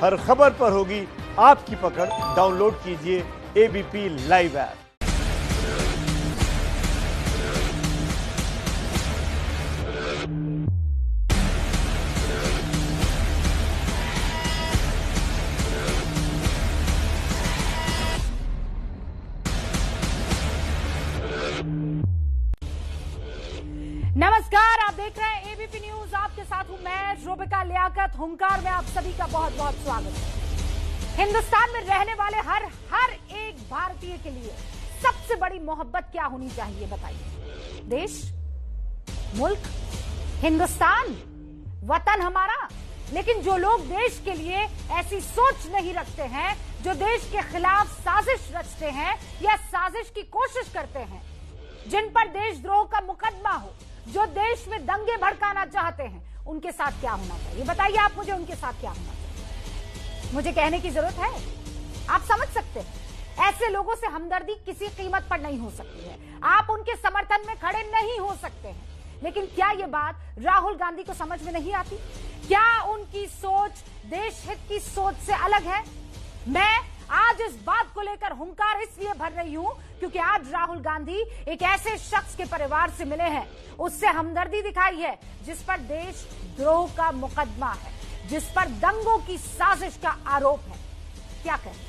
हर खबर पर होगी आपकी पकड़। डाउनलोड कीजिए एबीपी लाइव ऐप। नमस्कार, आप देख रहे हैं एबीपी न्यूज। आपके साथ हूं मैं रोबिका लियाकत। हुंकार में आप सभी का बहुत बहुत स्वागत है। हिंदुस्तान में रहने वाले हर एक भारतीय के लिए सबसे बड़ी मोहब्बत क्या होनी चाहिए बताइए? देश, मुल्क, हिंदुस्तान, वतन हमारा। लेकिन जो लोग देश के लिए ऐसी सोच नहीं रखते हैं, जो देश के खिलाफ साजिश रचते हैं या साजिश की कोशिश करते हैं, जिन पर देशद्रोह का मुकदमा हो, जो देश में दंगे भड़काना चाहते हैं, उनके साथ क्या होना चाहिए? बताइए आप मुझे, उनके साथ क्या होना चाहिए? मुझे कहने की जरूरत है? आप समझ सकते हैं, ऐसे लोगों से हमदर्दी किसी कीमत पर नहीं हो सकती है। आप उनके समर्थन में खड़े नहीं हो सकते हैं। लेकिन क्या यह बात राहुल गांधी को समझ में नहीं आती? क्या उनकी सोच देश हित की सोच से अलग है? मैं आज इस बात को लेकर हुंकार इसलिए भर रही हूं क्योंकि आज राहुल गांधी एक ऐसे शख्स के परिवार से मिले हैं, उससे हमदर्दी दिखाई है, जिस पर देशद्रोह का मुकदमा है, जिस पर दंगों की साजिश का आरोप है। क्या कहें?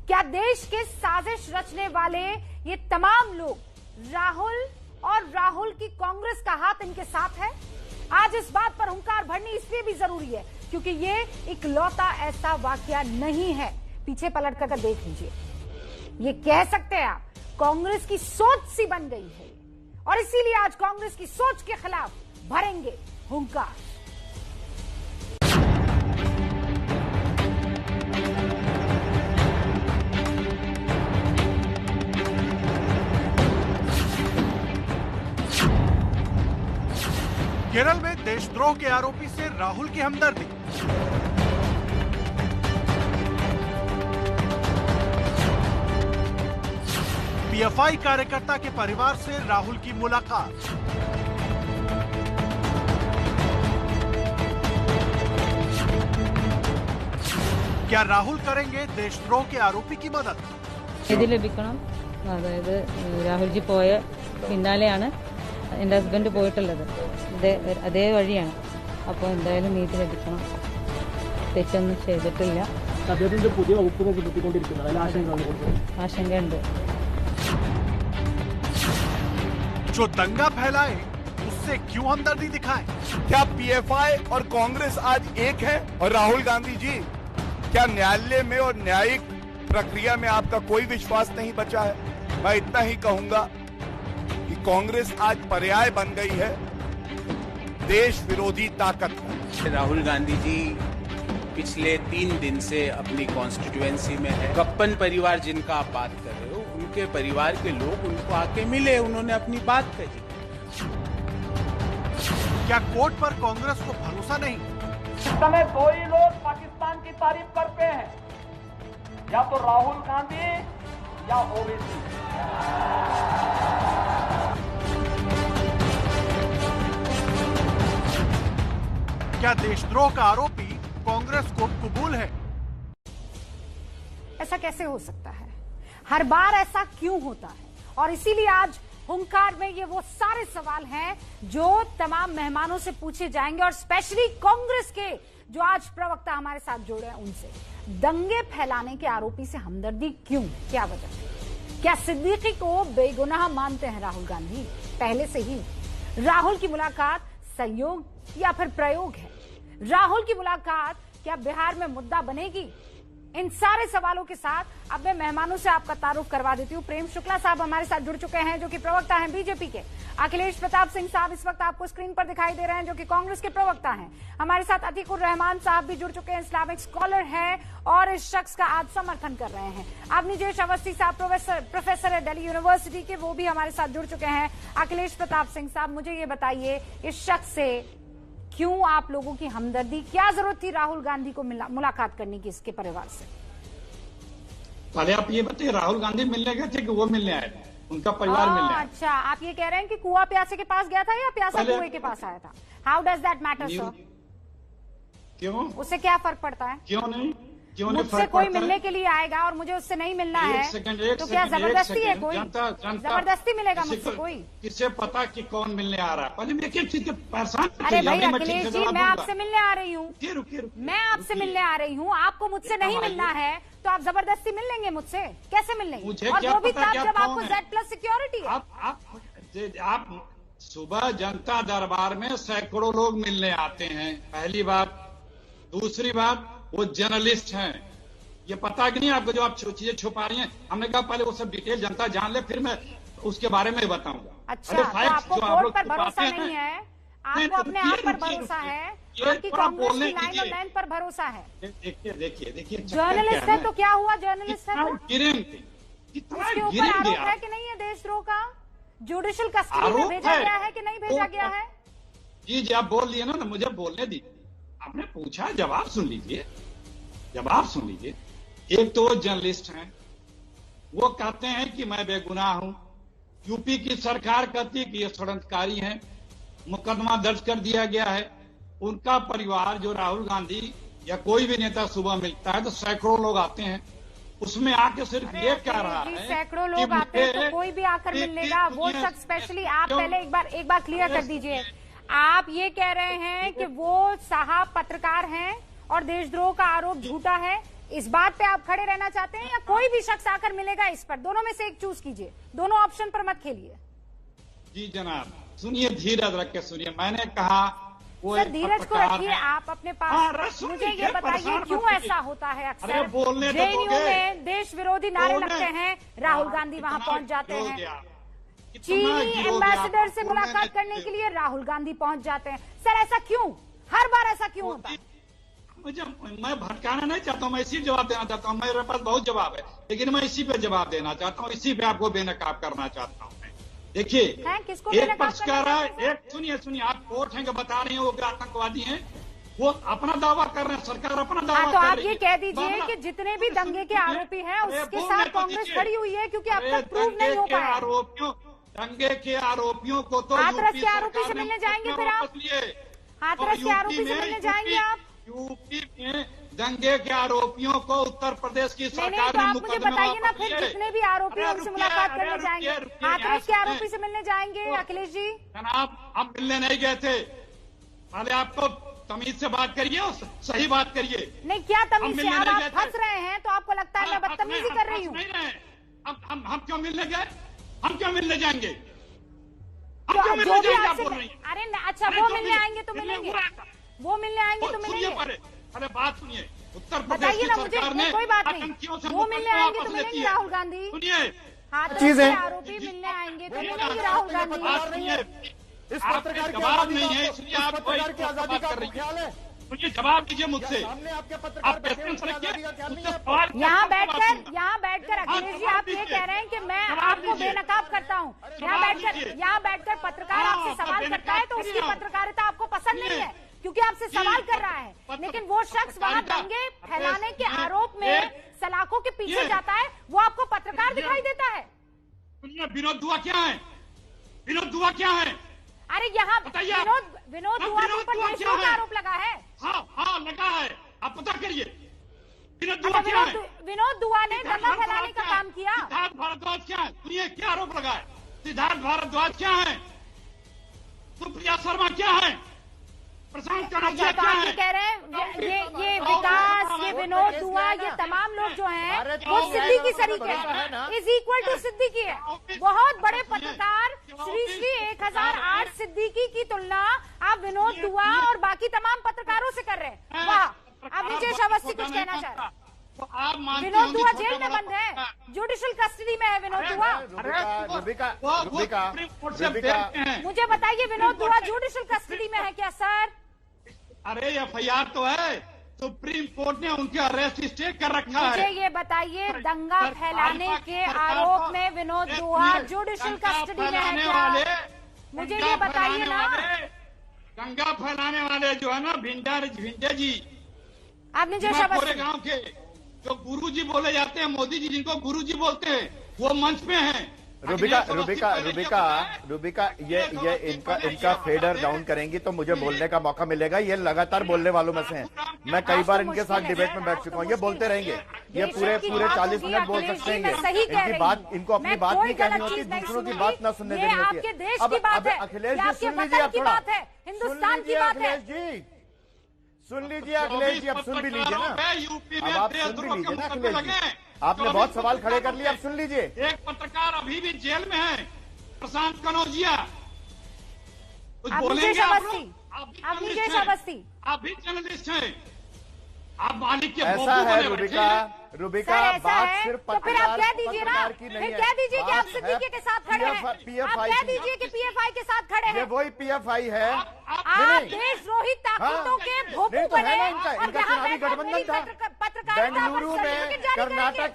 क्या देश के साजिश रचने वाले ये तमाम लोग राहुल की कांग्रेस का हाथ इनके साथ है? आज इस बात पर हुंकार भरनी इसलिए भी जरूरी है क्योंकि ये इकलौता ऐसा वाकया नहीं है। पीछे पलट कर देख लीजिए, ये कह सकते हैं आप, कांग्रेस की सोच सी बन गई है और इसीलिए आज कांग्रेस की सोच के खिलाफ भरेंगे हुंकार। केरल में देशद्रोह के आरोपी से राहुल की हमदर्दी। पीएफआई कार्यकर्ता के परिवार से राहुल की मुलाकात। क्या राहुल करेंगे देशद्रोह के आरोपी की मदद? നീതി ലഭിക്കണം. അതായത് രാഹുൽജി പോയ പിന്നാലെയാണ് എൻ്റെ ഹസ്ബൻഡ് പോയിട്ടുള്ളത്. അതേ വഴിയാണ്. അപ്പോൾ എന്തായാലും നീതി ലഭിക്കണം. തെറ്റൊന്നും ചെയ്തിട്ടില്ല. അദ്ദേഹത്തിന്റെ പുതിയ വകുപ്പുകൾ കിട്ടിക്കൊണ്ടിരിക്കുന്നത് ആശങ്കയുണ്ട്. जो दंगा फैलाए उससे क्यों हमदर्दी दिखाए? क्या पीएफआई और कांग्रेस आज एक है? और राहुल गांधी जी, क्या न्यायालय में और न्यायिक प्रक्रिया में आपका कोई विश्वास नहीं बचा है? मैं इतना ही कहूंगा कि कांग्रेस आज पर्याय बन गई है देश विरोधी ताकत का। राहुल गांधी जी पिछले 3 दिन से अपनी कॉन्स्टिट्यूएंसी में है। कप्पन परिवार जिनका आप बात कर रहे हो, उनके परिवार के लोग उनको आके मिले, उन्होंने अपनी बात कही। क्या कोर्ट पर कांग्रेस को भरोसा नहीं? इस समय दो ही लोग पाकिस्तान की तारीफ करते हैं, या तो राहुल गांधी या ओवैसी। क्या देशद्रोह का आरोपी कांग्रेस को कबूल है? ऐसा कैसे हो सकता है? हर बार ऐसा क्यों होता है? और इसीलिए आज हुंकार में ये वो सारे सवाल हैं जो तमाम मेहमानों से पूछे जाएंगे और स्पेशली कांग्रेस के जो आज प्रवक्ता हमारे साथ जुड़े हैं उनसे। दंगे फैलाने के आरोपी से हमदर्दी क्यों? क्या वजह? क्या सिद्दीकी को बेगुनाह मानते हैं राहुल गांधी पहले से ही? राहुल की मुलाकात संयोग या फिर प्रयोग है? राहुल की मुलाकात क्या बिहार में मुद्दा बनेगी? इन सारे सवालों के साथ अब मैं मेहमानों से आपका तारुफ करवा देती हूँ। प्रेम शुक्ला साहब हमारे साथ जुड़ चुके हैं, जो कि प्रवक्ता हैं बीजेपी के। अखिलेश प्रताप सिंह साहब इस वक्त आपको स्क्रीन पर दिखाई दे रहे हैं, जो कि कांग्रेस के प्रवक्ता हैं। हमारे साथ अतीकुर रहमान साहब भी जुड़ चुके हैं, इस्लामिक स्कॉलर हैं और इस शख्स का आज समर्थन कर रहे हैं। अब निजेश अवस्थी साहब प्रोफेसर है दिल्ली यूनिवर्सिटी के, वो भी हमारे साथ जुड़ चुके हैं। अखिलेश प्रताप सिंह साहब, मुझे ये बताइए, इस शख्स से क्यों आप लोगों की हमदर्दी? क्या जरूरत थी राहुल गांधी को मुलाकात करने की इसके परिवार से? पहले आप ये बताइए, राहुल गांधी मिलने गए थे कि वो मिलने आए थे? उनका परिवार मिलने आया। अच्छा, आप ये कह रहे हैं कि कुआं प्यासे के पास गया था या प्यासा कुएं के पास आया था? How does that matter sir? क्यों? उससे क्या फर्क पड़ता है? क्यों नहीं मुझसे फर्क कोई पड़ता है? मिलने के लिए आएगा और मुझे उससे नहीं मिलना है तो क्या सेकंड, जबरदस्ती है? कोई जनता जबरदस्ती मिलेगा मुझसे? कोई किसे पता कि कौन मिलने आ रहा है? पहले मैं एक चीज परेशान। अरे भाई अखिलेश जी, मैं आपसे मिलने आ रही हूँ, रुकिए, मैं आपसे मिलने आ रही हूँ, आपको मुझसे नहीं मिलना है तो आप जबरदस्ती मिल लेंगे मुझसे? कैसे मिल लेंगे? मुझे और क्या वो भी पता तब कि जब आप आपको कौन है? Z+ सिक्योरिटी है। आप सुबह जनता दरबार में सैकड़ों लोग मिलने आते हैं, पहली बात। दूसरी बात, वो जर्नलिस्ट हैं, ये पता कि नहीं आपको? जो आप चीजें छुपा रही हैं, हमने कहा पहले वो सब डिटेल जनता जान ले, फिर मैं उसके बारे में बताऊंगा। अच्छा, तो आपको कोर्ट पर भरोसा नहीं है, आपको अपने आप पर भरोसा है, आपकी कांग्रेस की लाइन और लाइन पर भरोसा है। देखिए जर्नलिस्ट है तो क्या हुआ? जर्नलिस्ट है तो गिरेंगे, उसके ऊपर आरोप है कि नहीं है देशद्रोह का? जुडिशियल कस्टडी में भेजा गया है कि नहीं भेजा गया है? जी आप बोल लिए ना, मुझे बोलने दी। आपने पूछा, जवाब सुन लीजिए, जवाब सुन लीजिए। एक तो वो जर्नलिस्ट हैं, वो कहते हैं कि मैं बेगुनाह हूं। यूपी की सरकार कहती है कि ये षड्यंत्रकारी हैं, मुकदमा दर्ज कर दिया गया है। उनका परिवार, जो राहुल गांधी या कोई भी नेता सुबह मिलता है तो सैकड़ों लोग आते हैं, उसमें आके सिर्फ ये कह रहा है सैकड़ों लोग आते हैं तो कोई भी आकर मिल लेगा। वो शख्स स्पेशली, आप पहले एक बार क्लियर कर दीजिए। आप ये कह रहे हैं कि वो साहब पत्रकार हैं और देशद्रोह का आरोप झूठा है, इस बात पे आप खड़े रहना चाहते हैं, या कोई भी शख्स आकर मिलेगा इस पर? दोनों में से एक चूज कीजिए, दोनों ऑप्शन पर मत खेलिए। जी जनाब, सुनिए, धीरज रख के सुनिए। मैंने कहा वो सर, धीरज को रखिए आप अपने पास। मुझे ये बताइए क्यों ऐसा होता है? अक्सर जेएनयू में देश विरोधी नारे लगते हैं, राहुल गांधी वहां पहुंच जाते हैं, चीनी एम्बेसडर से मुलाकात करने के लिए राहुल गांधी पहुंच जाते हैं। सर ऐसा क्यों, हर बार ऐसा क्यों होता है? मैं भटकाना नहीं चाहता हूँ, मैं इसी जवाब देना चाहता हूँ। मेरे पास बहुत जवाब है, लेकिन मैं इसी पे जवाब देना चाहता हूँ, इसी पे आपको बेनकाब करना चाहता हूँ। देखिए, एक पक्ष कह रहा है, एक सुनिए, आप कोर्ट हैं कि बता रही हैं वो आतंकवादी हैं, वो अपना दावा कर रहे हैं, सरकार अपना दावा कर रही है। तो आप ये कह दीजिए कि जितने भी दंगे के आरोपी हैं उसके साथ कांग्रेस खड़ी हुई है, क्योंकि अब तक प्रूव नहीं हो पाया। आरोपियों, दंगे के आरोपियों को तो हाथरस के आरोपी से मिलने जाएंगे, फिर आप हाथरस के आरोपी से मिलने जाएंगे आप? यूपी में दंगे के आरोपियों को उत्तर प्रदेश की सरकार ने मुझे बताइए ना, फिर जितने भी आरोपी हैं उनसे मुलाकात करने जाएंगे, हाथरस के आरोपी से मिलने जाएंगे? अखिलेश जी जनाब, हम मिलने नहीं गए थे, पहले आपको तमीज से बात करिए और सही बात करिए। नहीं, क्या तमीज से? आप फंस रहे हैं तो आपको लगता है मैं बदतमीजी कर रही हूँ? हम क्यों मिलने गए? हम क्यों मिलने जाएंगे? जो भी आपसे, अरे अच्छा, वो मिलने आएंगे तो मिलेंगे, वो मिलने आएंगे तो मिलेंगे। अरे बात सुनिए, उत्तर प्रदेश बताइए की ना सरकार मुझे, ने कोई बात नहीं, वो मिलने आएंगे तो मिलेंगे राहुल गांधी। सुनिए, हाथरस के आरोपी मिलने आएंगे तो मिलेंगे राहुल गांधी। इस पत्रकार जवाब नहीं है, इसलिए आप पत्रकार की आजादी का आपको ख्याल है? मुझे जवाब दीजिए मुझसे। सामने आपके पत्रकार बैठे हैं, उसकी आजादी का ख्याल नहीं है आपको? यहाँ बैठकर अखिलेश जी आप ये कह रहे हैं कि मैं आपको बेनकाब करता हूँ। यहाँ बैठकर पत्रकार आपसे सवाल करता है तो उसकी पत्रकारिता आपको पसंद नहीं है, क्योंकि आपसे सवाल कर रहा है, लेकिन वो शख्स वहाँ दंगे फैलाने के आरोप में सलाखों के पीछे जाता है, वो आपको पत्रकार दिखाई देता है। विनोद दुआ क्या है? विनोद दुआ क्या है? अरे यहाँ विनोद दुआ पर देशद्रोह का आरोप लगा है। हाँ लगा है, आप पता करिए। विनोद दुआ ने दंगा फैलाने का काम किया। सिद्धार्थ भारद्वाज क्या है? सुनिए, क्या आरोप लगा है? सिद्धार्थ भारद्वाज क्या है? सुप्रिया शर्मा क्या है? प्रशांत कनौजिया क्या है? कह रहे हैं ये विकास, ये विनोद दुआ, ये तमाम लोग जो हैं वो सिद्दीकी सरीके इज इक्वल टू सिद्दीकी है। बहुत बड़े पत्रकार श्री 1008 सिद्दीकी की तुलना आप विनोद दुआ और बाकी तमाम पत्रकारों से कर रहे हैं। वाह, अब विजय अवस्थी कुछ कहना चाह रहे हैं। विनोद दुआ जेल में बंद है, जुडिशियल कस्टडी में है विनोद दुआ। मुझे बताइए, विनोद दुआ जुडिशियल कस्टडी में है क्या सर? अरे एफआईआर तो है, सुप्रीम कोर्ट ने उनके अरेस्ट स्टे कर रखा है। मुझे ये बताइए, दंगा फैलाने के आरोप में विनोद दुआ जुडिशियल कस्टडी में है क्या? मुझे ये बताइए ना। दंगा फैलाने वाले जो है ना, भिंडे जी, आपने जो पूरे गांव के जो गुरुजी बोले जाते हैं, मोदी जी जिनको गुरुजी बोलते हैं, वो मंच पे हैं। रूबिका ये इनका फेडर डाउन करेंगी तो मुझे बोलने का मौका मिलेगा। ये लगातार बोलने वालों में से हैं। मैं कई बार इनके साथ डिबेट में बैठ चुका हूँ। ये बोलते रहेंगे, ये पूरे 40 मिनट बोल सकते हैं। इनकी बात, इनको अपनी बात नहीं कहनी होती, दूसरों की बात ना सुनने देनी होती है। अब अखिलेश जी सुन लीजिए, आप थोड़ा हिंदुस्तान की बात है। अखिलेश जी सुन लीजिए, अखिलेश जी अब सुन भी लीजिए ना, अब आप सुन भी लीजिए ना अखिलेश जी। आपने बहुत सवाल खड़े कर लिए, अब सुन लीजिए। एक पत्रकार अभी भी जेल में है, प्रशांत कनौजिया। कुछ बोलेंगे आप लोग? आप भी जर्नलिस्ट हैं, आप मालिक के ऐसा है रूबिका बात सिर्फ तो फिर आप कह दीजिए ना, पत्रकार की नहीं फिर है। कह दीजिए कि आप सिद्दीकी के साथ खड़े हैं। आप कह दीजिए कि पीएफआई के साथ खड़े ये हैं। वही पीएफआई है। आप देशद्रोही ताकतों के भोपू बने और चुनावी गठबंधन था। बेंगलुरु में कर्नाटक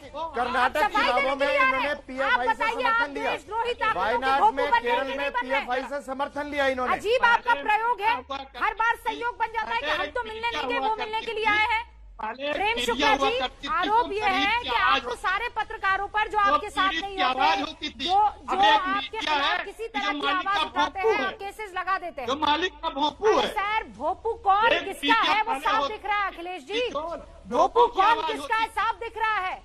चुनावों में इन्होंने पीएफआई से समर्थन दिया। वायनाड में, केरल में पीएफआई से समर्थन लिया इन्होंने। अजीब आपका प्रयोग है, हर बार सहयोग बन जाता है कि हम तो मिलने नहीं गए, वो मिलने के लिए आए हैं। प्रेम शुक्ला जी, आरोप ये है कि आपको सारे पत्रकारों पर जो आपके साथ नहीं होते, जो आपके खिलाफ किसी तरह की आवाज उठाते हैं, केसेस लगा देते हैं। जो मालिक का भोपू है। सर भोपू कौन किसका है वो साफ दिख रहा है अखिलेश जी। भोपू कौन किसका है साफ दिख रहा है।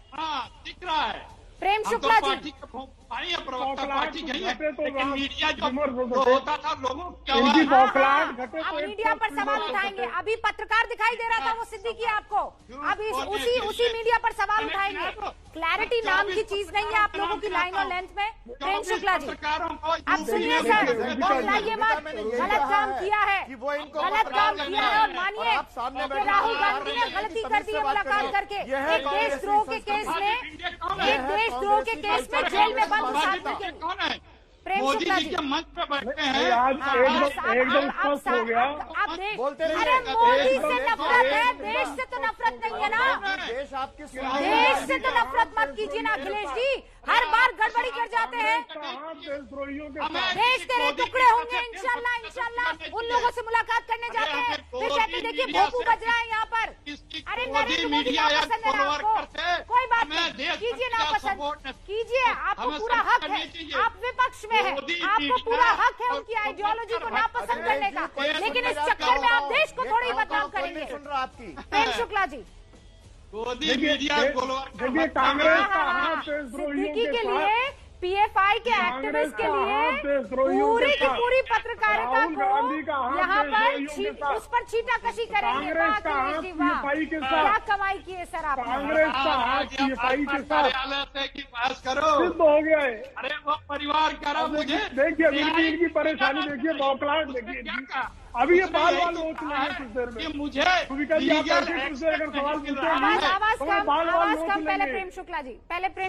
दिख रहा है प्रेम शुक्ला जी। प्रवक्ता पार्टी नहीं है, लेकिन मीडिया जो होता था लोगों की आप मीडिया पर सवाल उठाएंगे। अभी पत्रकार दिखाई दे रहा था वो सिद्दीकी आपको, अब उसी मीडिया पर सवाल उठाएंगे। क्लैरिटी नाम की चीज नहीं है आप लोगों की लाइन और लेंथ में। प्रेम शुक्ला जी अब सुनिए सर, लाइए मत, गलत काम किया है, गलत काम किया है और मानिए कि राहुल गांधी ने गलती कर दी है मुलाकात करके। एक देशद्रोह के केस में जेल में बंद उस आदमी के। प्रेम शुक्ला जी मंच पे बैठे हैं, एकदम स्पष्ट हो गया। अरे मोदी से नफरत है, देश से तो नफरत नहीं है ना। देश से तो नफरत मत कीजिए ना अखिलेश जी, हर बार गड़बड़ी कर जाते हैं। देश तेरे टुकड़े होंगे इंशाल्लाह। उन लोगों से मुलाकात करने जाते हैं, फिर कहते देखिए भोपू बज रहा है यहाँ पर। अरे नरेंद्र मोदी पसंद है आपको, कोई बात नहीं, कीजिए ना पसंद कीजिए, आपको पूरा हक है, आप विपक्ष में है, आपको पूरा हक है उनकी आइडियोलॉजी को नापसंद करने का, लेकिन इस चक्कर में आप देश को थोड़ी बदनाम करेंगे। प्रेम शुक्ला जी देखिए कांग्रेस का हाथ सिद्दीकी के लिए, पीएफआई के एक्टिविस्ट के लिए पूरी की पूरी पत्रकारिता को यहाँ पर उस पर छीटाकशी करेंगे। क्या कमाई की है सर आप? कांग्रेस का हाथ पीएफआई के साथ की पास करो, सिद्ध हो गया है। अरे वो परिवार करो मुझे देखिए इनकी परेशानी देखिए, बौखलाहट देखिए। अभी ये बाल नोच लेंगे कुछ देर में। मुझे अगर सवाल पूछे आवाज कम। पहले प्रेम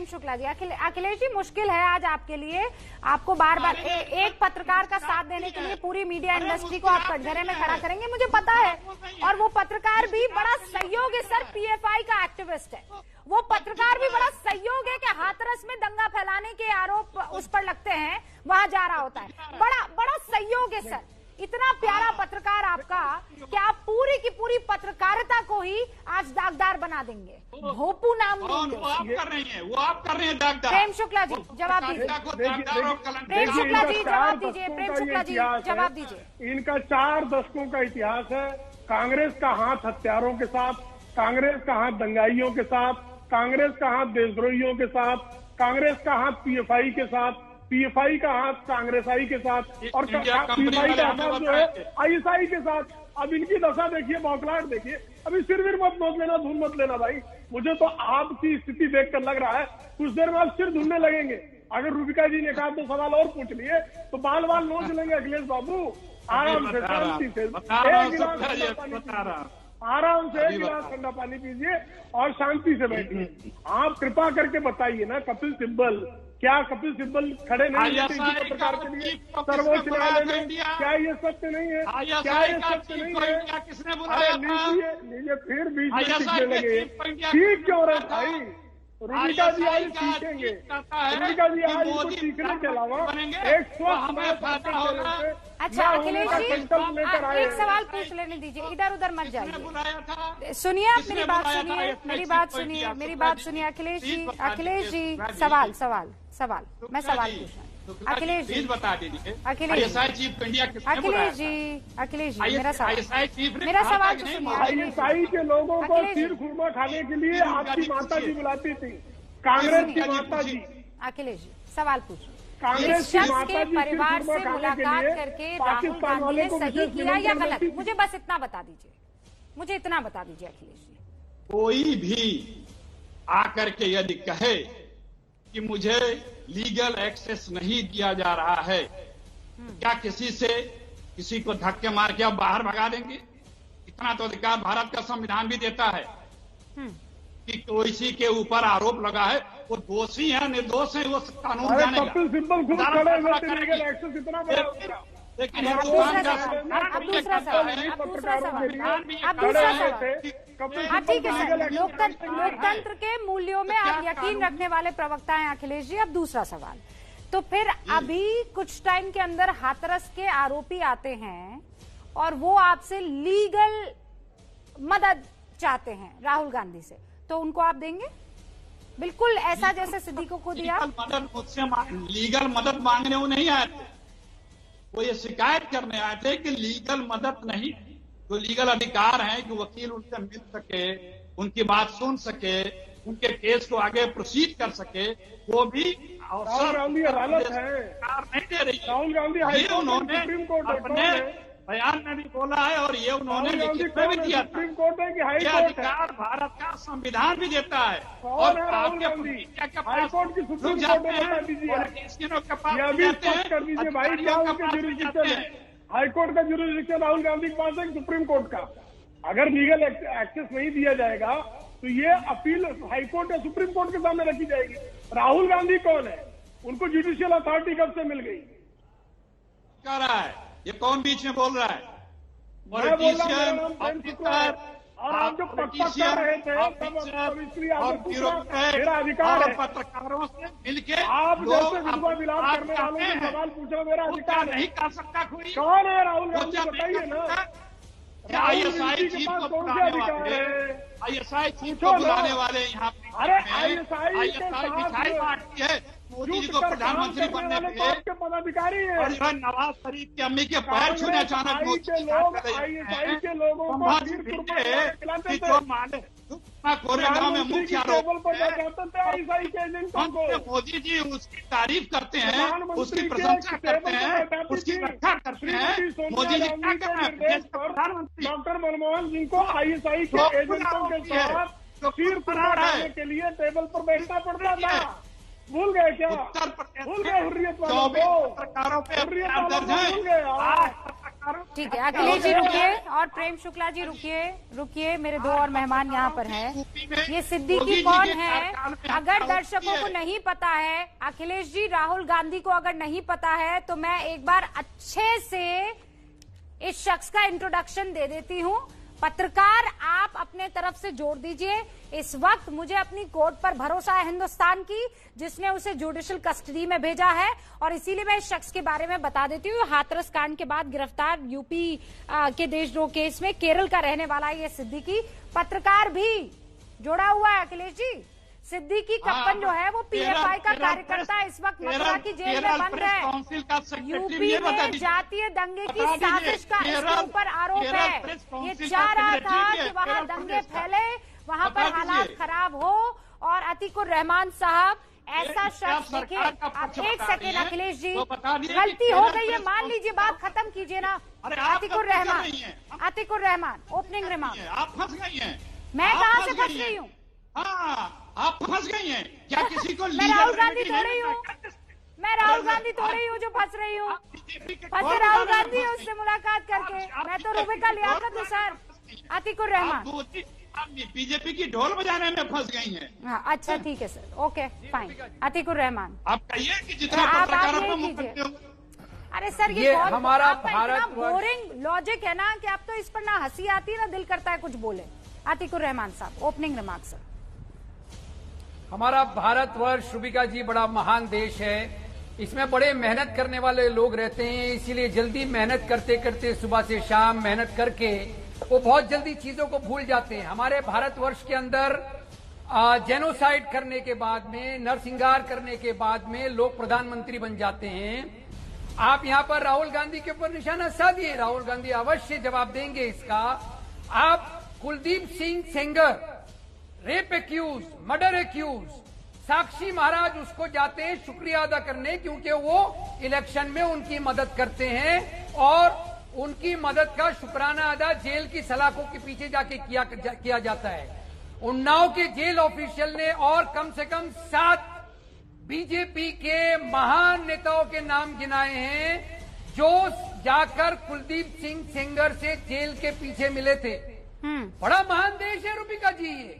शुक्ला जी, अखिलेश जी मुश्किल है आज आपके लिए, आपको बार बार एक पत्रकार का साथ देने के लिए पूरी मीडिया इंडस्ट्री को आप कटघरे में खड़ा करेंगे, मुझे पता है। और वो पत्रकार भी बड़ा सहयोग है सर, पीएफआई का एक्टिविस्ट है, वो पत्रकार भी बड़ा सहयोग है कि हाथरस में दंगा फैलाने के आरोप उस पर लगते हैं, वहां जा रहा होता है। बड़ा सहयोग है सर, इतना प्यारा पत्रकार आपका कि आप पूरी की पूरी पत्रकारिता को ही आज दागदार बना देंगे, भोपू नाम देंगे। वो आप कर रही हैं, दागदार। प्रेम शुक्ला जी जवाब दीजिए। प्रेम शुक्ला जी जवाब दीजिए। प्रेम शुक्ला जी जवाब दीजिए। इनका 4 दशकों का इतिहास है। कांग्रेस का हाथ हत्यारों के साथ, कांग्रेस का हाथ दंगाइयों के साथ, कांग्रेस का हाथ देशद्रोहियों के साथ, कांग्रेस का हाथ पीएफआई के साथ, पीएफआई का हाथ कांग्रेसआई के साथ, और पीएफआई का हाथ जो है आईएसआई के साथ। अब इनकी दशा देखिए, बौखलाहट देखिए। अभी सिर मत नोच लेना, धुन मत लेना भाई। मुझे तो आपकी स्थिति देखकर लग रहा है कुछ देर में आप सिर धुनने लगेंगे। अगर रूबिका जी ने कहा तो सवाल और पूछ लिए तो बाल नोच लेंगे अखिलेश बाबू। आराम से, शांति से, आराम से एक गिलास ठंडा पानी पीजिए और शांति से बैठिए। आप कृपा करके बताइए ना, कपिल सिब्बल खड़े नहीं होते पत्रकार के लिए सर्वोच्च न्यायालय में? क्या ये सत्य नहीं है? क्या ये सत्य नहीं है? किसने बुलाया? लीजिए फिर बीच में टिकने लगे। ठीक क्यों रहे भाई, रुबिका जी आज सीखेंगे। रुबिका जी आज इनको सीखने के अलावा एक स्वस्थ अच्छा अखिलेश जी एक सवाल पूछ लेने दीजिए, इधर उधर मत जाइए। सुनिए आप मेरी बात सुनिए, मेरी बात सुनिए अखिलेश जी। सवाल मैं सवाल पूछ रहा हूँ अखिलेश जी, बता दीजिए। अखिलेश जी मेरा सवाल तो सुनिए। आईएसआई के लोगों को खीर खुरमा खाने के लिए आपकी माता जी बुलाती थी, कांग्रेस की माता जी। अखिलेश जी सवाल पूछो। कांग्रेस की शख्स माता के जी परिवार से मुलाकात करके राहुल गांधी ने सही किया या गलत? मुझे बस इतना बता दीजिए, मुझे इतना बता दीजिए अखिलेश जी। कोई भी आकर के यदि कहे कि मुझे लीगल एक्सेस नहीं दिया जा रहा है, क्या किसी को धक्के मार के आप बाहर भगा देंगे? इतना तो अधिकार भारत का संविधान भी देता है कि किसी के ऊपर आरोप लगा है, वो दोषी है निर्दोष है, वो कानून जानेगा। कपिल सिब्बल खुद खड़े हुए लीगल एक्सेस इतना बड़ा हो गया। लेकिन अब दूसरा सवाल। हाँ ठीक है सर, लोकतंत्र के मूल्यों में आप यकीन रखने वाले प्रवक्ता हैं अखिलेश जी। अब दूसरा सवाल, तो फिर अभी कुछ टाइम के अंदर हाथरस के आरोपी आते हैं और वो आपसे लीगल मदद चाहते हैं राहुल गांधी से, तो उनको आप देंगे? बिल्कुल ऐसा जैसे सिद्दीकी को दिया। लीगल मदद मांगने वो नहीं आए थे, वो ये शिकायत करने आए थे कि लीगल मदद नहीं, जो लीगल अधिकार है कि वकील उनसे मिल सके, उनकी बात सुन सके, उनके केस को आगे प्रोसीड कर सके, वो भी राहुल गांधी अदालत है नहीं दे रही। राहुल गांधी उन्होंने सुप्रीम कोर्ट अपने बयान में भी बोला है और ये उन्होंने लिखित में भी दिया था। सुप्रीम कोर्ट है कि हाई ये कोर्ट है? अधिकार भारत का संविधान भी देता है। कौन है राहुल गांधी? हाई कोर्ट की सुप्रीम कोर्ट में बता दीजिए, ये अभी स्पष्ट कर दीजिए भाई, क्या उनके जुरिडिक्शन है? हाईकोर्ट का जुरिडिक्शन राहुल गांधी के पास है कि सुप्रीम कोर्ट का? अगर लीगल एक्सेस नहीं दिया जाएगा तो ये अपील हाईकोर्ट या सुप्रीम कोर्ट के सामने रखी जाएगी। राहुल गांधी कौन है? उनको जुडिशियल अथॉरिटी कब से मिल गई? क्या रहा है ये? कौन बीच में बोल रहा है? मैं बोल रहा हूं और आप जो पक्का कर रहे थे तब इसलिए मेरा अधिकार है पत्रकारों से मिलकर आप जैसे विधवा विलाप करने वालों से सवाल पूछना मेरा अधिकार नहीं कर सकता कोई। कौन है राहुल गांधी? बताइए ना। आईएसआई चीफ को बुलाने वाले, आईएसआई चीफ को बुलाने वाले यहाँ पे, अरे आईएसआई मिठाई बांटती है मोदी जी को प्रधानमंत्री बनने के पदाधिकारी है और जो नवाज शरीफ की अम्मी के पैर छूने अचानक आईएसआई के लोगों को जो माने कोरेगांव में मुख्य आरोप मोदी जी उसकी तारीफ करते हैं, उसकी प्रशंसा करते हैं, उसकी रक्षा करते हैं। मोदी जी क्या कर रहे हैं? प्रधानमंत्री डॉक्टर मनमोहन सिंह को आईएसआई के एजेंटों के साथ खीर बनाने के लिए टेबल पर बैठना पड़ता था। भूल गए क्या? भूल गए हुर्रियत वालों को? भूल गए। ठीक है अखिलेश जी रुकिए और प्रेम शुक्ला जी रुकिए, मेरे दो और मेहमान यहाँ पर हैं। ये सिद्दीकी कौन है? अगर दर्शकों को नहीं पता है, अखिलेश जी राहुल गांधी को अगर नहीं पता है, तो मैं एक बार अच्छे से इस शख्स का इंट्रोडक्शन दे देती हूँ। पत्रकार आप अपने तरफ से जोड़ दीजिए। इस वक्त मुझे अपनी कोर्ट पर भरोसा है हिंदुस्तान की, जिसने उसे जुडिशियल कस्टडी में भेजा है, और इसीलिए मैं इस शख्स के बारे में बता देती हूँ। हाथरस कांड के बाद गिरफ्तार यूपी के देशद्रोह केस में केरल का रहने वाला ये सिद्दीकी पत्रकार भी जुड़ा हुआ है। अखिलेश जी, सिद्दीकी कप्पन जो है वो पीएफआई का कार्यकर्ता इस वक्त मथुरा की जेल में बंद है। यूपी में जातीय दंगे की साजिश का इसके ऊपर आरोप है। ये चाह रहा था कि वहाँ दंगे फैले, वहाँ पर हालात खराब हो, और अतीकुर रहमान साहब ऐसा शख्स, देखिए आप एक सेकेंड अखिलेश जी, गलती हो गई है मान लीजिए, बात खत्म कीजिए ना। Atiqur Rahman opening remark. आप फंस गई हैं। मैं कहाँ से फंस गई हूँ? आप फंस गई हैं क्या? किसी को मैं राहुल गांधी थोड़ी हूँ, मैं राहुल गांधी थोड़ी हूँ जो फंस रही हूँ। फंसे राहुल गांधी है उससे मुलाकात करके। मैं तो रुबिका लियाकत हूँ सर। अतीकुर रहमान बीजेपी की ढोल बजाने में फंस गई हैं। हाँ अच्छा ठीक है sir, okay fine. Atiqur Rahman आप कहिए कि जितना पत्रकारों को मुक्त। अरे सर ये हमारा भारत बोरिंग लॉजिक है ना कि आप तो इस पर ना हंसी आती है ना दिल करता है कुछ बोले। अतीकुर रहमान साहब ओपनिंग रिमार्क सर। हमारा भारतवर्ष रुबिका जी बड़ा महान देश है। इसमें बड़े मेहनत करने वाले लोग रहते हैं, इसीलिए जल्दी मेहनत करते करते सुबह से शाम मेहनत करके वो बहुत जल्दी चीजों को भूल जाते हैं। हमारे भारतवर्ष के अंदर जेनोसाइड करने के बाद में, नरसंहार करने के बाद में लोग प्रधानमंत्री बन जाते हैं। आप यहां पर राहुल गांधी के ऊपर निशाना साधिए, राहुल गांधी अवश्य जवाब देंगे इसका। आप Kuldeep Singh Sengar, rape accused, murder accused, Sakshi Maharaj उसको जाते हैं शुक्रिया अदा करने, क्योंकि वो इलेक्शन में उनकी मदद करते हैं और उनकी मदद का शुक्राना अदा जेल की सलाखों के पीछे जाके किया जाता है। उन्नाव के जेल ऑफिशियल ने और कम से कम 7 बीजेपी के महान नेताओं के नाम गिनाए हैं जो जाकर कुलदीप सिंह सेंगर से जेल के पीछे मिले थे। बड़ा महान देश है रुबिका जी ये।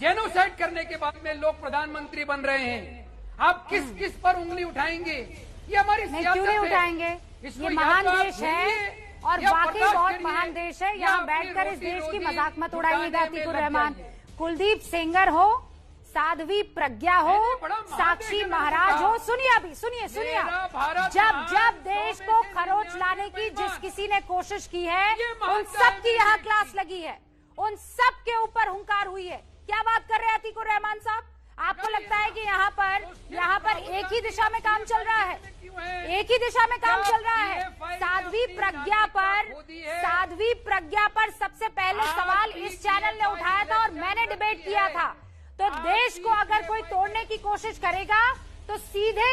जेनोसाइड करने के बाद में लोग प्रधानमंत्री बन रहे हैं। आप किस किस पर उंगली उठाएंगे? ये हमारी सियासत क्यों नहीं है। उठाएंगे? ये महान देश है और वाकई बहुत महान देश है। यहाँ बैठकर इस देश की मजाक मत उड़ाइएगा अतीकुर रहमान। कुलदीप सेंगर हो, साध्वी प्रज्ञा हो, साक्षी महाराज हो, सुनिए अभी, सुनिए सुनिए, जब जब देश को खरोच लाने की जिस किसी ने कोशिश की है उन सब की यहाँ क्लास लगी है, उन सब के ऊपर हुंकार हुई है। क्या बात कर रहे हैं अतीकुर रहमान साहब? आपको लगता है कि यहाँ पर एक ही दिशा में काम चल रहा है? एक ही दिशा में काम चल रहा है। साध्वी प्रज्ञा पर सबसे पहले सवाल इस चैनल ने उठाया था और मैंने डिबेट किया था। तो देश को अगर कोई तोड़ने की कोशिश करेगा तो सीधे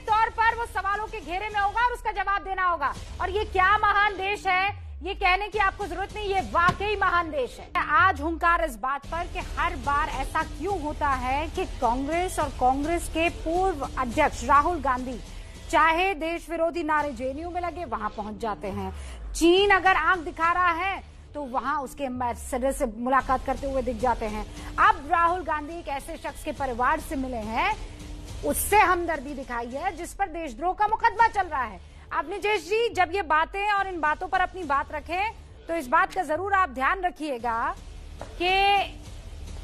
तौर पर वो सवालों के घेरे में होगा और उसका जवाब देना होगा। और ये क्या महान देश है ये कहने की आपको जरूरत नहीं, ये वाकई महान देश है। आज हुंकार इस बात पर कि हर बार ऐसा क्यों होता है कि कांग्रेस और कांग्रेस के पूर्व अध्यक्ष राहुल गांधी चाहे देश विरोधी नारे जेएनयू में लगे वहां पहुंच जाते हैं। चीन अगर आंख दिखा रहा है तो वहां उसके एम्बेसडर से मुलाकात करते हुए दिख जाते हैं। अब राहुल गांधी एक ऐसे शख्स के परिवार से मिले हैं, उससे हमदर्दी दिखाई है जिस पर देशद्रोह का मुकदमा चल रहा है। अब निजेश जी जब ये बातें और इन बातों पर अपनी बात रखें तो इस बात का जरूर आप ध्यान रखिएगा कि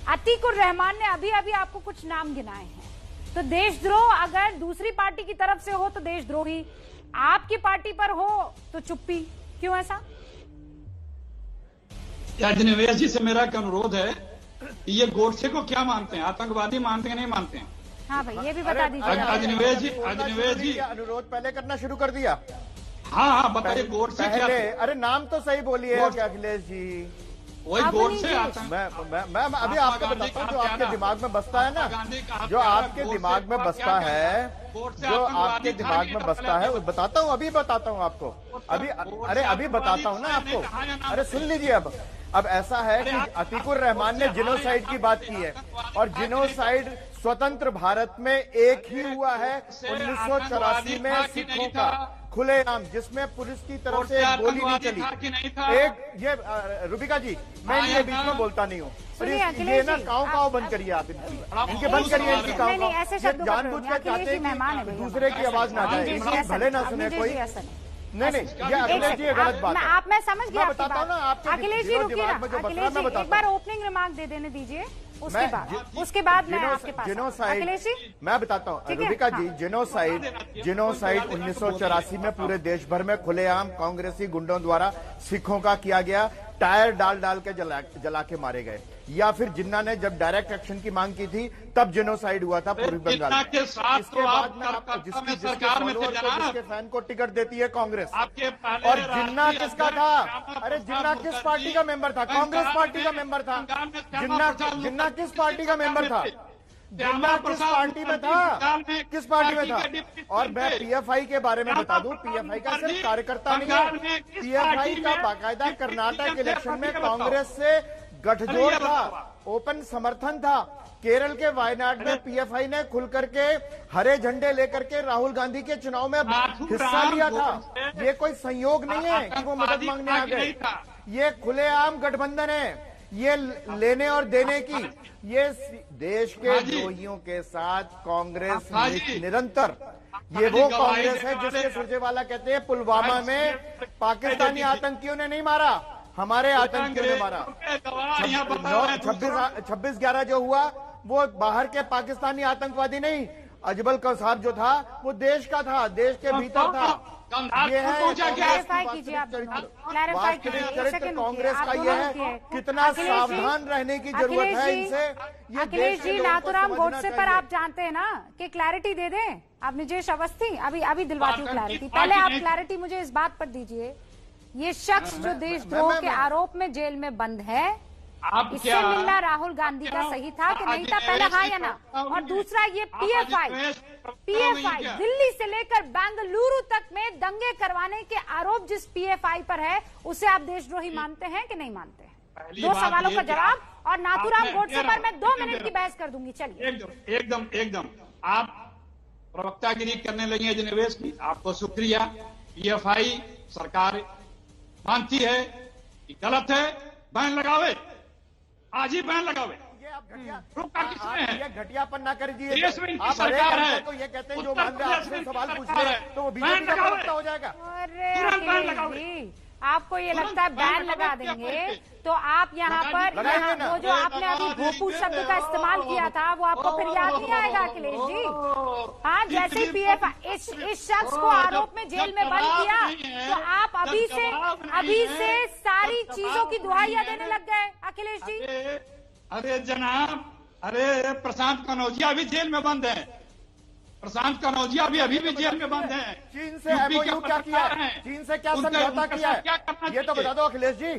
अतीकुर रहमान ने अभी अभी आपको कुछ नाम गिनाए हैं। तो देशद्रोह अगर दूसरी पार्टी की तरफ से हो तो देशद्रोही, आपकी पार्टी पर हो तो चुप्पी, क्यों ऐसा? अजनवेश जी से मेरा एक अनुरोध है, ये गोडसे को क्या मानते हैं, आतंकवादी मानते हैं नहीं मानते हैं? हाँ भाई ये भी बता दीजिए। अजनवेश जी अनुरोध पहले करना शुरू कर दिया। हाँ बताइए गोडसे क्या? अरे नाम तो सही बोलिए अखिलेश जी। वही गोडसे मैं अभी आपको बताता हूँ जो आपके दिमाग में बसता है ना, जो आपके दिमाग में बसता है, जो आपके दिमाग में बसता है वो बताता हूँ, अभी बताता हूँ आपको। अभी बताता हूँ ना आपको। अरे सुन लीजिए अब ऐसा है कि अतीकुर रहमान ने जिनोसाइड की बात की है और जिनोसाइड स्वतंत्र भारत में एक ही हुआ है 1984 में सिखों का खुलेआम, जिसमें पुलिस की तरफ से एक गोली नहीं चली। एक ये रुबिका जी मैं इनके बीच में बोलता नहीं हूँ, ये ना काव बंद करिए आप इनके बंद करिए इनकी काव। जानबूझ कर चाहते हैं दूसरे की आवाज ना जाए, भले ना सुने कोई। नहीं ये अखिलेश जी गलत बात है। मैं समझ गया, बताता हूँ ना आपके अखिलेश जी रुकिए ना, अखिलेश जी एक बार ओपनिंग रिमार्क दे देने दीजिए, उसके बाद मैं आपके पास। अखिलेश जी मैं बताता हूँ रुबिका जी, जिनोसाइड 1984 में पूरे देश भर में खुलेआम कांग्रेसी गुंडों द्वारा सिखों का किया गया, टायर डाल के जला के मारे गए। या फिर जिन्ना ने जब डायरेक्ट एक्शन की मांग की थी तब जेनोसाइड हुआ था पूर्वी बंगाल में। इसके बाद में जिसके फैन को टिकट देती है कांग्रेस। और जिन्ना किसका था? अरे जिन्ना किस पार्टी का मेंबर था? कांग्रेस पार्टी का मेंबर था। जिन्ना किस पार्टी का मेंबर था? जिन्ना किस पार्टी में था? किस पार्टी में था? और मैं पीएफआई के बारे में बता दूं, पीएफआई का सिर्फ कार्यकर्ता नहीं है, पीएफआई का बाकायदा कर्नाटक इलेक्शन में कांग्रेस से गठजोड़ था, ओपन समर्थन था। केरल के वायनाड में पीएफआई ने खुल करके हरे झंडे लेकर के राहुल गांधी के चुनाव में हिस्सा लिया था। ये कोई संयोग नहीं है कि वो मदद मांगने आ गए, ये खुलेआम गठबंधन है, ये लेने और देने की। ये देश के द्रोहियों के साथ कांग्रेस निरंतर, ये वो कांग्रेस है जिसके सुरजेवाला कहते हैं पुलवामा में पाकिस्तानी आतंकियों ने नहीं मारा, हमारे आतंकियों ने मारा। 26/11 जो हुआ वो बाहर के पाकिस्तानी आतंकवादी नहीं, अजमल कसाब जो था वो देश का था, देश के भीतर था। ये है क्लैरिफाई कीजिए आप, क्लैरिफाई कीजिए। कांग्रेस का ये है, कितना सावधान रहने की जरूरत है इनसे। अखिलेश जी, नाथूराम गोडसे पर आप जानते हैं ना कि क्लैरिटी दे दें। आप निजेश अवस्थी, अभी दिलवाती हूँ क्लैरिटी। पहले आप क्लैरिटी मुझे इस बात पर दीजिए, ये शख्स जो देशद्रोह के आरोप में जेल में बंद है, इससे मिलना राहुल गांधी का सही था कि नहीं था? पहले हाँ या ना? और दूसरा, ये पीएफआई दिल्ली से लेकर बेंगलुरु तक में दंगे करवाने के आरोप जिस पीएफआई पर है, उसे आप देशद्रोही मानते हैं कि नहीं मानते हैं? 2 सवालों का जवाब। और नाथूराम गोडसे पर मैं 2 मिनट की बहस कर दूंगी। चलिए। एकदम आप प्रवक्तागिरी करने लगी है जिनेवेश की, आपको शुक्रिया। पीएफआई सरकार मानती है कि गलत है, बैन लगावे, आज ही बैन लगावे। रुका किसने है? ये घटियापन ना कर दिए। देश में इनकी आप सरकार है तो ये कहते हैं जो मान रहे आपसे सवाल पूछ रहे हैं तो वो बीजेपी का प्रवक्ता हो जाएगा। अरे आपको ये लगता है बैन लगा देंगे तो आप यहाँ पर वो जो आपने अभी भोपू शब्द का इस्तेमाल किया था वो आपको फिर याद नहीं आएगा अखिलेश जी? हाँ, जैसे ही पीएफआई इस शख्स को आरोप में जेल में बंद किया तो आप अभी से सारी चीजों की दुहाइयां देने लग गए अखिलेश जी। अरे जनाब, अरे प्रशांत कनौजिया भी जेल में बंद है, प्रशांत कनौजिया भी अभी जेल में बंद है। चीन से एमओयू क्या किया है? चीन से क्या समझौता किया है? ये तो बता दो अखिलेश जी।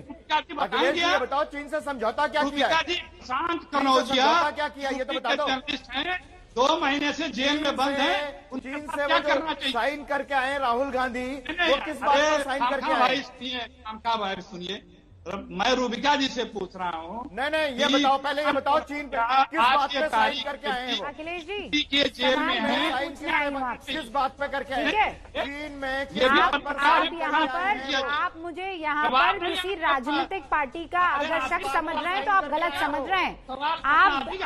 अखिलेश जी ये बताओ, चीन से समझौता क्या किया है? प्रशांत कनौजिया क्या किया ये तो बता दो। 2 महीने से जेल में बंद है। चीन से वो जो साइन करके आए राहुल गांधी, वो किस बात पर साइन करके आए? भाई सुनिए, मैं रूबिका जी से पूछ रहा हूँ। नहीं, ये बताओ, पहले ये बताओ चीन किस बात पे साइन करके आए हैं? अखिलेश जी के जेल में है, किस बात पे करके आए? चीन में आप मुझे यहाँ पर किसी राजनीतिक पार्टी का अगर शख्स समझ रहे हैं तो आप गलत समझ रहे हैं।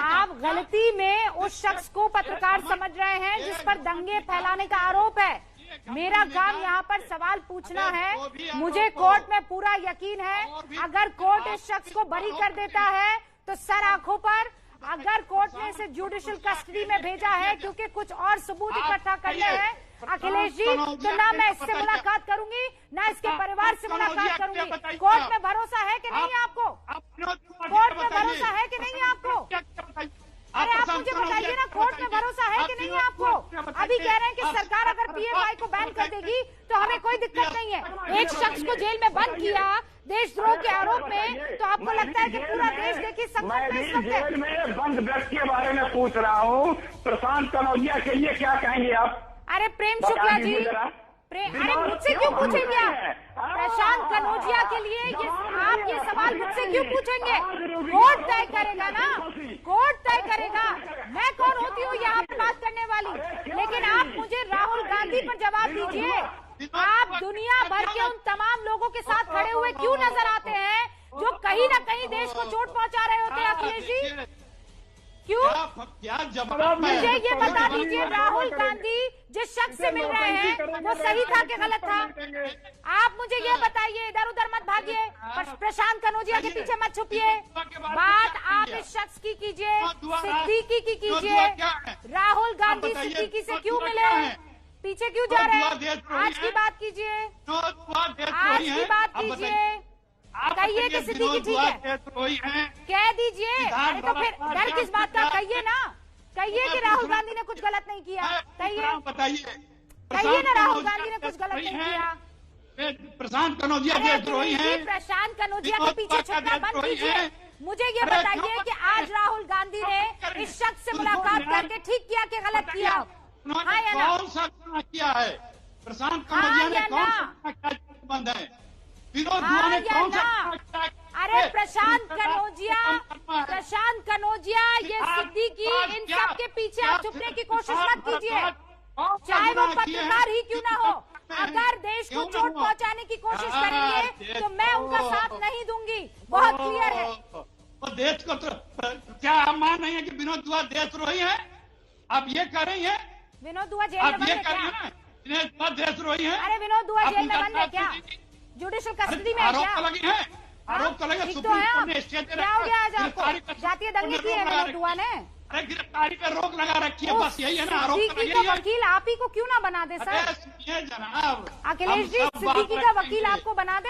आप गलती में उस शख्स को पत्रकार समझ रहे हैं जिस पर दंगे फैलाने का आरोप है। मेरा काम यहाँ पर सवाल पूछना है। मुझे कोर्ट में पूरा यकीन है, अगर कोर्ट इस शख्स को बरी कर देता है तो सर आंखों पर, अगर कोर्ट ने इसे जुडिशियल कस्टडी में भेजा है क्योंकि कुछ और सबूत इकट्ठा करने हैं अखिलेश जी, तो ना मैं इससे मुलाकात करूंगी ना इसके परिवार से मुलाकात करूंगी। कोर्ट में भरोसा है कि नहीं आपको? कोर्ट में भरोसा है कि नहीं आपको? अरे आप मुझे बताइए ना, कोर्ट में भरोसा है कि नहीं आपको? अभी कह रहे हैं कि सरकार अगर पीएफआई को बैन कर देगी तो हमें कोई दिक्कत नहीं है। एक शख्स को जेल में बंद किया देशद्रोह के आरोप में, तो आपको लगता है कि पूरा देश देखिए संकट में इस वक्त है? जेल में बंद व्यक्ति के बारे में पूछ रहा हूँ, प्रशांत कनौजिया के लिए क्या कहेंगे आप? अरे प्रेम शुक्ला जी, अरे मुझसे क्यों पूछेंगे आप? प्रशांत कनौजिया के लिए आप ये सवाल मुझसे क्यों पूछेंगे? कोर्ट तय करेगा ना, कोर्ट तय करेगा। मैं कौन होती हूँ यहाँ पर बात करने वाली? लेकिन आप मुझे राहुल गांधी पर जवाब दीजिए। आप दुनिया भर के उन तमाम लोगों के साथ खड़े हुए क्यों नजर आते हैं जो कहीं ना कहीं देश को चोट पहुंचा रहे होते हैं अखिलेश जी? क्यों? मुझे ये बता दीजिए, राहुल गांधी जिस शख्स से मिल रहे हैं वो सही था कि गलत था? आप मुझे ये बताइए, इधर उधर मत भागिए, प्रशांत कनौजिया के पीछे मत छुपिए। बात आप इस शख्स की कीजिए, सिद्दीकी की कीजिए। राहुल गांधी सिद्दीकी से क्यों मिले, पीछे क्यों जा रहे हैं? आज की बात कीजिए, आज की बात कीजिए। कहिए कि सिद्दीकी ठीक है, कह दीजिए। अरे तो फिर डर किस बात का? कहिए ना, कहिए कि राहुल गांधी ने कुछ गलत नहीं किया। कहिए ना राहुल गांधी ने कुछ गलत नहीं किया। प्रशांत कनौजिया देशद्रोही हैं। प्रशांत कनौजिया के पीछे छुपना बंद कीजिए। मुझे ये बताइए कि आज राहुल गांधी ने इस शख्स से मुलाकात करके ठीक किया कि गलत किया? हाँ या ना? कौन सा गुनाह किया है? प्रशांत कनौजिया ने कौन सा बंद है? विनोद दुआ ने कौन सा? अरे प्रशांत कनौजिया, ये सिद्दीकी, इन सब के पीछे आप छुपने की कोशिश मत कीजिए, चाहे वो पत्रकार ही क्यों ना हो। अगर देश को चोट पहुंचाने की कोशिश करेंगे तो मैं उनका साथ नहीं दूंगी। बहुत क्लियर है। वो देश को क्या आप मान रही है कि विनोद दुआ देशद्रोही है? आप ये कह रही है? विनोद दुआ जेल में बंद है क्या? देशद्रोही है? अरे विनोद दुआ जेल में बंद है क्या? जुडिशियल कस्टडी में है क्या? आरोप तो लगे ठीक तो सुप्रीम है कोर्ट आप। ने स्टे दे क्या हो गया आज गिरफ्तारी आपको? पर जातीय दंगे रोक किए हैं लगा विनोद दुआ ने? अरे गिरफ्तारी पे रोक लगा रखी है, बस यही है ना, आरोप तो सिद्दीकी यही का है। वकील आप ही को क्यों ना बना दे अरे सर? सुनिए जनाब, अखिलेश हम जी, सब बात सिद्दीकी का रखेंगे। वकील आपको बना दे?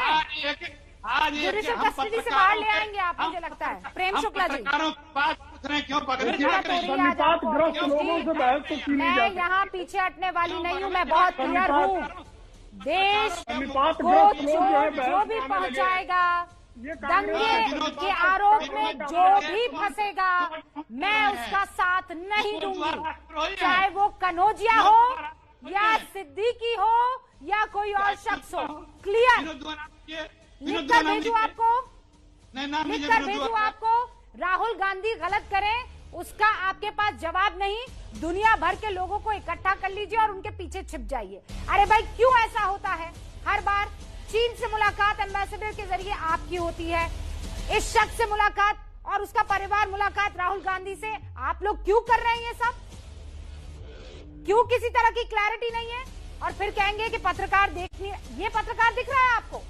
आज जुडिशियल कस्टडी से बाहर ले आएंगे आप, मुझे लगता है। प्रेम शुक्ला जी, पत्रकारों की बात पूछ रहे हैं, क्यों पकड़े दिक्कत हो रही है आज आपको? ग्रस्त लोगों से बहस तो की नहीं मैं जाती। यहाँ पीछे हटने वाली नहीं हूँ, मैं बहुत क्लियर हूँ। देश सन्निपात को ग्रस्त लोग जो है जो भी बहस पहुंचाएगा, ये दंगे के आरोप में जो भी फंसेगा, मैं उसका साथ नहीं दूंगी, चाहे वो कनौजिया हो या सिद्दीकी हो या कोई और शख्स हो। क्लियर? लिखकर भेजू आपको, लिखकर भेजू आपको। राहुल गांधी गलत करें, उसका आपके पास जवाब नहीं। दुनिया भर के लोगों को इकट्ठा कर लीजिए और उनके पीछे छिप जाइए। अरे भाई, क्यों ऐसा होता है? हर बार चीन से मुलाकात एम्बेसडर के जरिए आपकी होती है, इस शख्स से मुलाकात और उसका परिवार मुलाकात राहुल गांधी से आप लोग क्यों कर रहे हैं ये सब? क्यों किसी तरह की क्लैरिटी नहीं है? और फिर कहेंगे कि पत्रकार देखिए, ये पत्रकार दिख रहा है आपको?